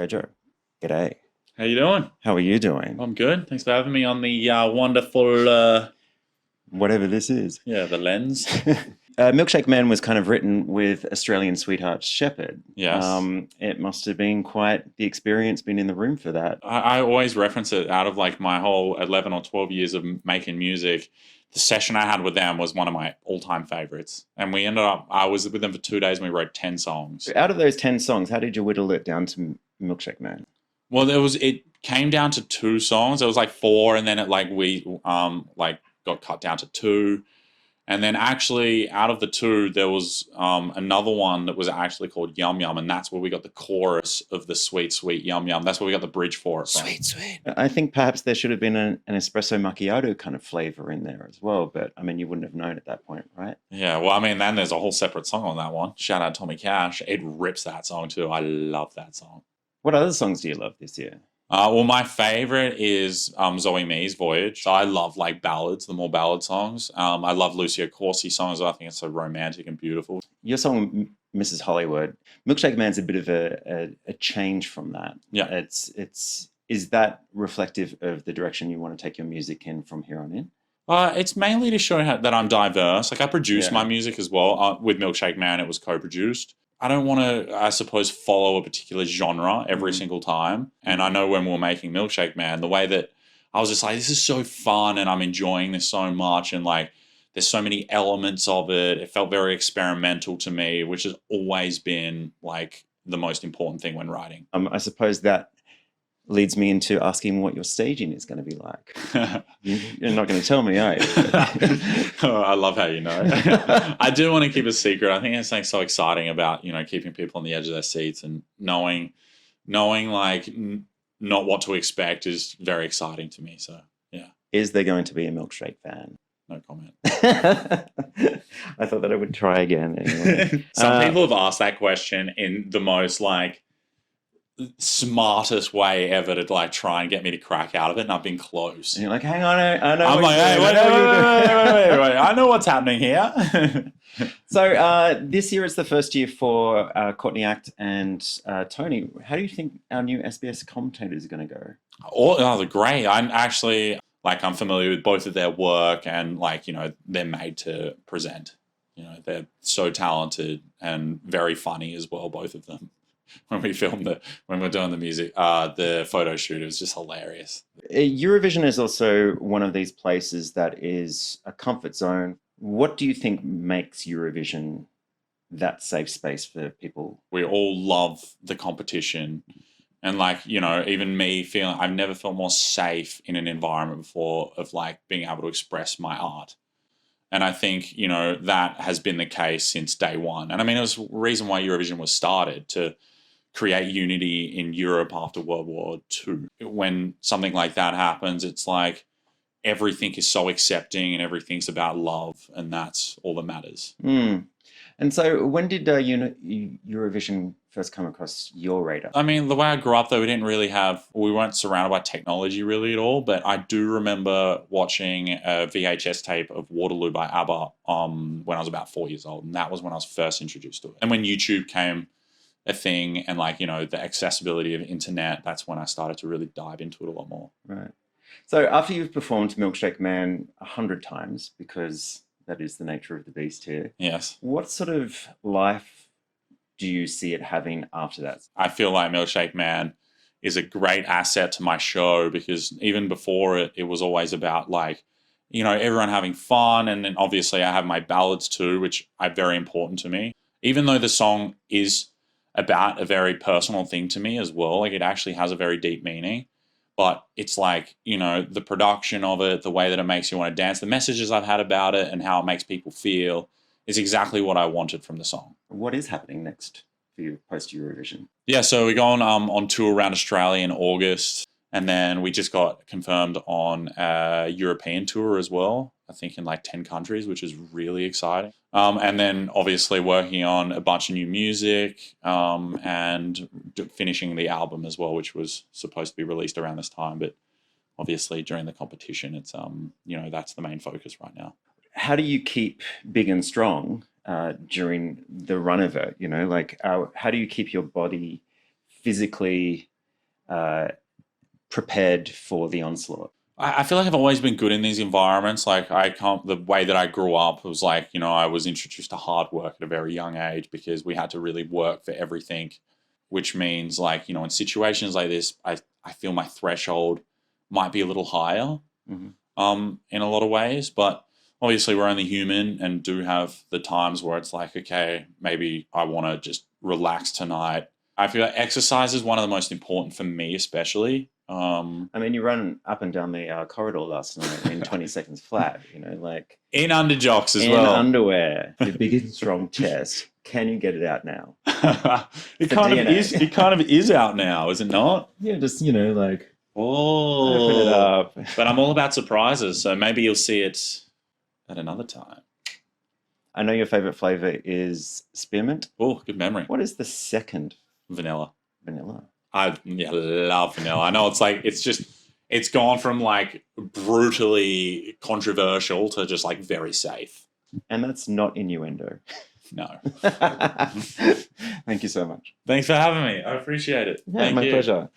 Jojo. G'day. How you doing? How are you doing? I'm good. Thanks for having me on the wonderful, Whatever this is. the lens. Milkshake Man was kind of written with Australian sweetheart Shepherd. Yes. It must have been quite the experience being in the room for that. I always reference it out of like my whole 11 or 12 years of making music. The session I had with them was one of my all-time favorites. And I was with them for 2 days and we wrote 10 songs. Out of those 10 songs, how did you whittle it down to Milkshake Man? Well, it came down to 2 songs. There was like 4 and then we got cut down to 2. And then actually out of the 2, there was another one that was actually called Yum Yum, and that's where we got the chorus of the Sweet Sweet Yum Yum. That's where we got the bridge for it from. Sweet, sweet. I think perhaps there should have been an espresso macchiato kind of flavor in there as well, but I mean, you wouldn't have known at that point, right? Yeah, well, I mean, then there's a whole separate song on that one. Shout out Tommy Cash. It rips that song too. I love that song. What other songs do you love this year? Well, my favorite is Zoe Me's Voyage. So I love like ballads, the more ballad songs. I love Lucio Corsi songs. I think it's so romantic and beautiful. Your song, Mrs. Hollywood, Milkshake Man's a bit of a change from that. Yeah. Is that reflective of the direction you want to take your music in from here on in? It's mainly to show that I'm diverse. Like I produce my music as well. With Milkshake Man, it was co-produced. I don't want to, I suppose, follow a particular genre every single time. And I know when we were making Milkshake Man, the way that I was just like, this is so fun and I'm enjoying this so much. And like, there's so many elements of it. It felt very experimental to me, which has always been like the most important thing when writing. I suppose that leads me into asking what your staging is going to be like. You're not going to tell me, are you? Oh, I love how you know. I do want to keep a secret. I think there's something so exciting about, keeping people on the edge of their seats and knowing like not what to expect is very exciting to me. So, yeah. Is there going to be a Milkshake fan? No comment. I thought that I would try again. Anyway. Some people have asked that question in the most like smartest way ever to like try and get me to crack out of it, and I've been close. And you're like, hang on, I know. I'm like, hey, wait, I know what's happening here. So this year is the first year for Courtney Act and Tony. How do you think our new SBS commentators are going to go? Oh, they're great. I'm familiar with both of their work, and they're made to present. They're so talented and very funny as well, both of them. When we're doing the music, the photo shoot, it was just hilarious. Eurovision is also one of these places that is a comfort zone. What do you think makes Eurovision that safe space for people? We all love the competition. And even me feeling, I've never felt more safe in an environment before of being able to express my art. And I think, that has been the case since day one. And I mean, it was the reason why Eurovision was started, to create unity in Europe after World War II. When something like that happens, it's like everything is so accepting and everything's about love, and that's all that matters. And so when did Eurovision first come across your radar? I mean, the way I grew up, though, we weren't surrounded by technology really at all, but I do remember watching a VHS tape of Waterloo by ABBA when I was about 4 years old, and that was when I was first introduced to it. And when YouTube came a thing and the accessibility of internet, that's when I started to really dive into it a lot more. Right. So after you've performed Milkshake Man 100 times, because that is the nature of the beast here. Yes. What sort of life do you see it having after that? I feel like Milkshake Man is a great asset to my show, because even before it was always about everyone having fun. And then obviously I have my ballads too, which are very important to me. Even though the song is about a very personal thing to me as well. It actually has a very deep meaning, but it's the production of it, the way that it makes you want to dance, the messages I've had about it and how it makes people feel is exactly what I wanted from the song. What is happening next for you post Eurovision? Yeah, so we're going on tour around Australia in August, and then we just got confirmed on a European tour as well, I think in 10 countries, which is really exciting. And then obviously working on a bunch of new music and finishing the album as well, which was supposed to be released around this time. But obviously during the competition, it's, that's the main focus right now. How do you keep big and strong during the run of it? How do you keep your body physically prepared for the onslaught? I feel like I've always been good in these environments. Like the way that I grew up was like, I was introduced to hard work at a very young age because we had to really work for everything, which means like, in situations like this, I feel my threshold might be a little higher in a lot of ways, but obviously we're only human and do have the times where it's like, okay, maybe I want to just relax tonight. I feel like exercise is one of the most important for me, especially. I mean, you run up and down the corridor last night in 20 seconds flat, like in underjocks as in well. underwear, the big and strong chest. Can you get it out now? It kind of is. It kind of is out now, is it not? Yeah, just like open it up. But I'm all about surprises, so maybe you'll see it at another time. I know your favorite flavor is spearmint. Oh, good memory. What is the second? Vanilla. Vanilla. I love vanilla. I know it's gone from like brutally controversial to just like very safe. And that's not innuendo. No. Thank you so much. Thanks for having me. I appreciate it. Yeah, my pleasure.